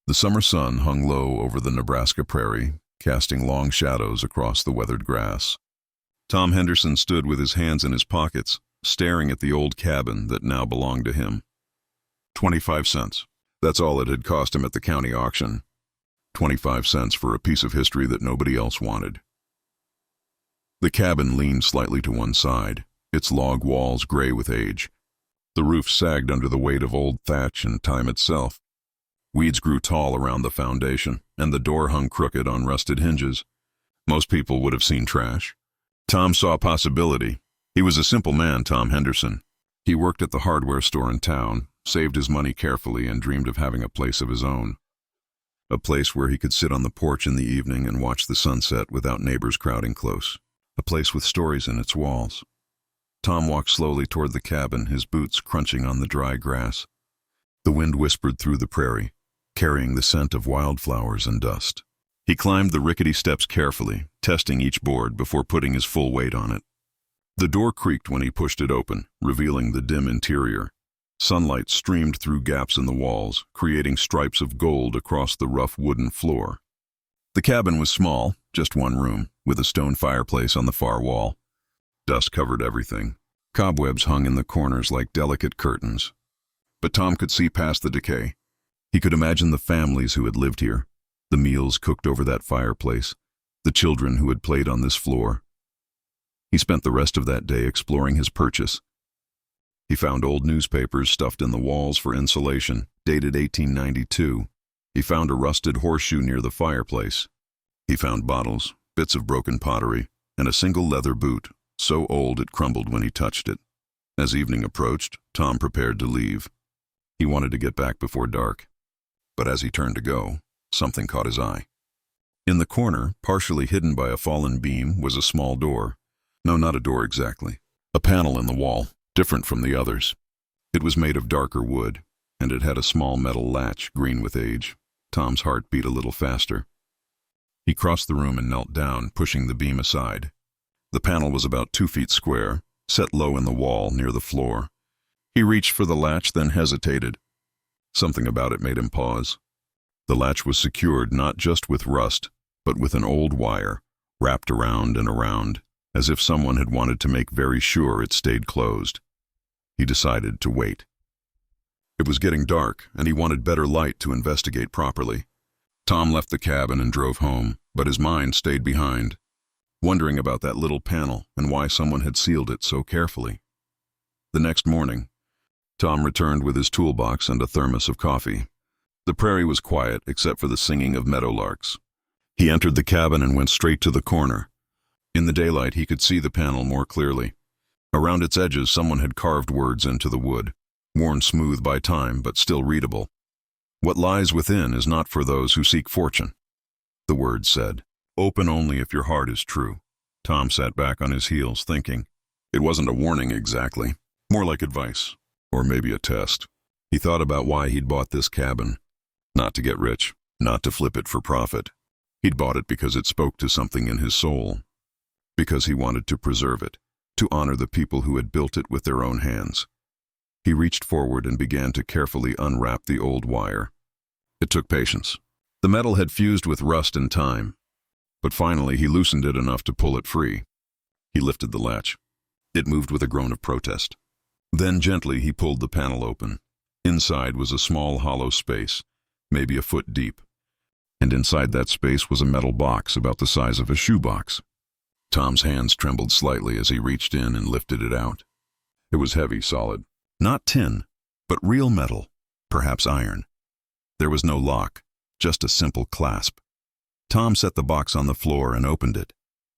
The summer sun hung low over the Nebraska prairie, casting long shadows across the weathered grass. Tom Henderson stood with his hands in his pockets, staring at the old cabin that now belonged to him. 25 cents. That's all it had cost him at the county auction. 25 cents for a piece of history that nobody else wanted. The cabin leaned slightly to one side, its log walls gray with age. The roof sagged under the weight of old thatch and time itself. Weeds grew tall around the foundation, and the door hung crooked on rusted hinges. Most people would have seen trash. Tom saw possibility. He was a simple man, Tom Henderson. He worked at the hardware store in town, saved his money carefully, and dreamed of having a place of his own. A place where he could sit on the porch in the evening and watch the sunset without neighbors crowding close. A place with stories in its walls. Tom walked slowly toward the cabin, his boots crunching on the dry grass. The wind whispered through the prairie, carrying the scent of wildflowers and dust. He climbed the rickety steps carefully, testing each board before putting his full weight on it. The door creaked when he pushed it open, revealing the dim interior. Sunlight streamed through gaps in the walls, creating stripes of gold across the rough wooden floor. The cabin was small, just one room, with a stone fireplace on the far wall. Dust covered everything. Cobwebs hung in the corners like delicate curtains. But Tom could see past the decay. He could imagine the families who had lived here, the meals cooked over that fireplace, the children who had played on this floor. He spent the rest of that day exploring his purchase. He found old newspapers stuffed in the walls for insulation, dated 1892. He found a rusted horseshoe near the fireplace. He found bottles, bits of broken pottery, and a single leather boot, so old it crumbled when he touched it. As evening approached, Tom prepared to leave. He wanted to get back before dark. But as he turned to go, something caught his eye. In the corner, partially hidden by a fallen beam, was a small door. No, not a door exactly. A panel in the wall, different from the others. It was made of darker wood, and it had a small metal latch, green with age. Tom's heart beat a little faster. He crossed the room and knelt down, pushing the beam aside. The panel was about 2 feet square, set low in the wall near the floor. He reached for the latch, then hesitated. Something about it made him pause. The latch was secured not just with rust, but with an old wire, wrapped around and around, as if someone had wanted to make very sure it stayed closed. He decided to wait. It was getting dark, and he wanted better light to investigate properly. Tom left the cabin and drove home, but his mind stayed behind, wondering about that little panel and why someone had sealed it so carefully. The next morning, Tom returned with his toolbox and a thermos of coffee. The prairie was quiet except for the singing of meadowlarks. He entered the cabin and went straight to the corner. In the daylight, he could see the panel more clearly. Around its edges, someone had carved words into the wood, worn smooth by time but still readable. "What lies within is not for those who seek fortune," the words said. "Open only if your heart is true." Tom sat back on his heels, thinking. It wasn't a warning exactly, more like advice. Or maybe a test. He thought about why he'd bought this cabin. Not to get rich, not to flip it for profit. He'd bought it because it spoke to something in his soul. Because he wanted to preserve it, to honor the people who had built it with their own hands. He reached forward and began to carefully unwrap the old wire. It took patience. The metal had fused with rust and time. But finally he loosened it enough to pull it free. He lifted the latch. It moved with a groan of protest. Then gently he pulled the panel open. Inside was a small hollow space, maybe a foot deep. And inside that space was a metal box about the size of a shoebox. Tom's hands trembled slightly as he reached in and lifted it out. It was heavy, solid. Not tin, but real metal, perhaps iron. There was no lock, just a simple clasp. Tom set the box on the floor and opened it.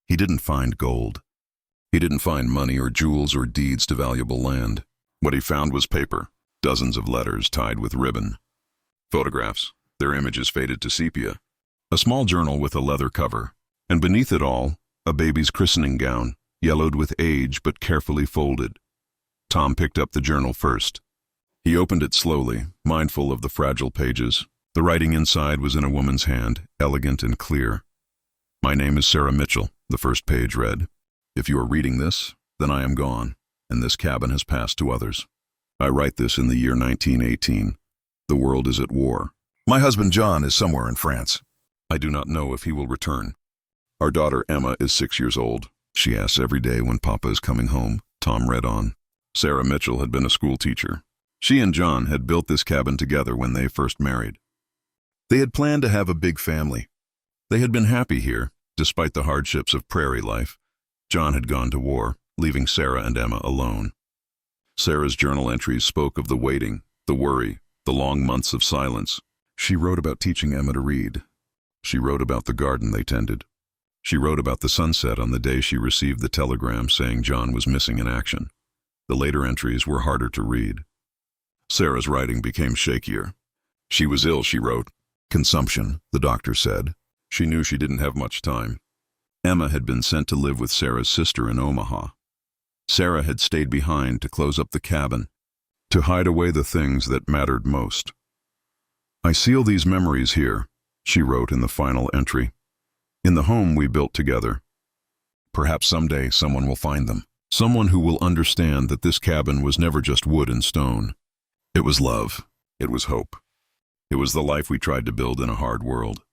He didn't find gold. He didn't find money or jewels or deeds to valuable land. What he found was paper, dozens of letters tied with ribbon. Photographs, their images faded to sepia. A small journal with a leather cover, and beneath it all, a baby's christening gown, yellowed with age but carefully folded. Tom picked up the journal first. He opened it slowly, mindful of the fragile pages. The writing inside was in a woman's hand, elegant and clear. "My name is Sarah Mitchell," the first page read. "If you are reading this, then I am gone, and this cabin has passed to others. I write this in the year 1918. The world is at war. My husband John is somewhere in France. I do not know if he will return. Our daughter Emma is 6 years old. She asks every day when Papa is coming home. Tom read on. Sarah Mitchell had been a school teacher. She and John had built this cabin together when they first married. They had planned to have a big family. They had been happy here, despite the hardships of prairie life. John had gone to war, leaving Sarah and Emma alone. Sarah's journal entries spoke of the waiting, the worry, the long months of silence. She wrote about teaching Emma to read. She wrote about the garden they tended. She wrote about the sunset on the day she received the telegram saying John was missing in action. The later entries were harder to read. Sarah's writing became shakier. She was ill, she wrote. Consumption, the doctor said. She knew she didn't have much time. Emma had been sent to live with Sarah's sister in Omaha. Sarah had stayed behind to close up the cabin, to hide away the things that mattered most. I seal these memories here, she wrote in the final entry. In the home we built together. Perhaps someday someone will find them. Someone who will understand that this cabin was never just wood and stone. It was love. It was hope. It was the life we tried to build in a hard world.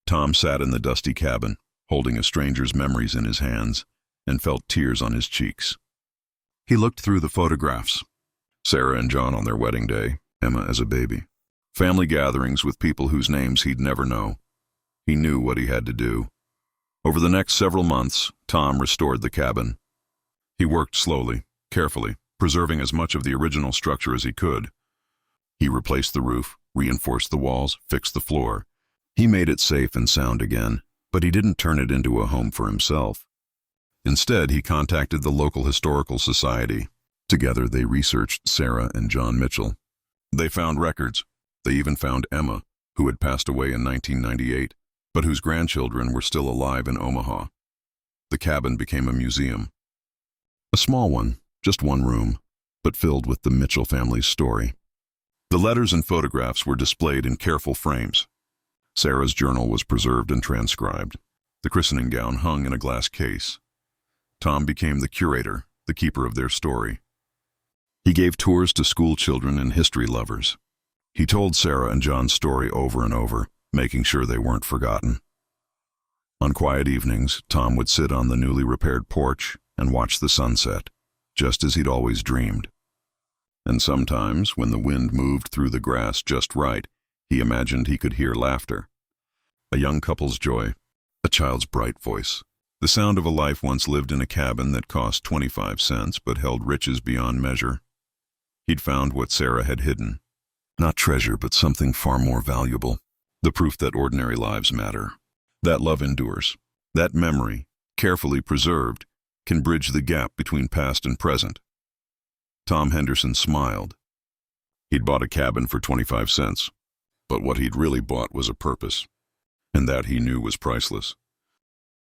Tom sat in the dusty cabin, holding a stranger's memories in his hands, and felt tears on his cheeks. He looked through the photographs. Sarah and John on their wedding day, Emma as a baby. Family gatherings with people whose names he'd never know. He knew what he had to do. Over the next several months, Tom restored the cabin. He worked slowly, carefully, preserving as much of the original structure as he could. He replaced the roof, reinforced the walls, fixed the floor. He made it safe and sound again, but he didn't turn it into a home for himself. Instead, he contacted the local historical society. Together, they researched Sarah and John Mitchell. They found records. They even found Emma, who had passed away in 1998, but whose grandchildren were still alive in Omaha. The cabin became a museum. A small one, just one room, but filled with the Mitchell family's story. The letters and photographs were displayed in careful frames. Sarah's journal was preserved and transcribed. The christening gown hung in a glass case. Tom became the curator, the keeper of their story. He gave tours to school children and history lovers. He told Sarah and John's story over and over, making sure they weren't forgotten. On quiet evenings, Tom would sit on the newly repaired porch and watch the sunset, just as he'd always dreamed. And sometimes, when the wind moved through the grass just right, he imagined he could hear laughter. A young couple's joy, a child's bright voice, the sound of a life once lived in a cabin that cost 25 cents but held riches beyond measure. He'd found what Sarah had hidden. Not treasure, but something far more valuable. The proof that ordinary lives matter. That love endures. That memory, carefully preserved, can bridge the gap between past and present. Tom Henderson smiled. He'd bought a cabin for 25 cents, but what he'd really bought was a purpose, and that he knew was priceless.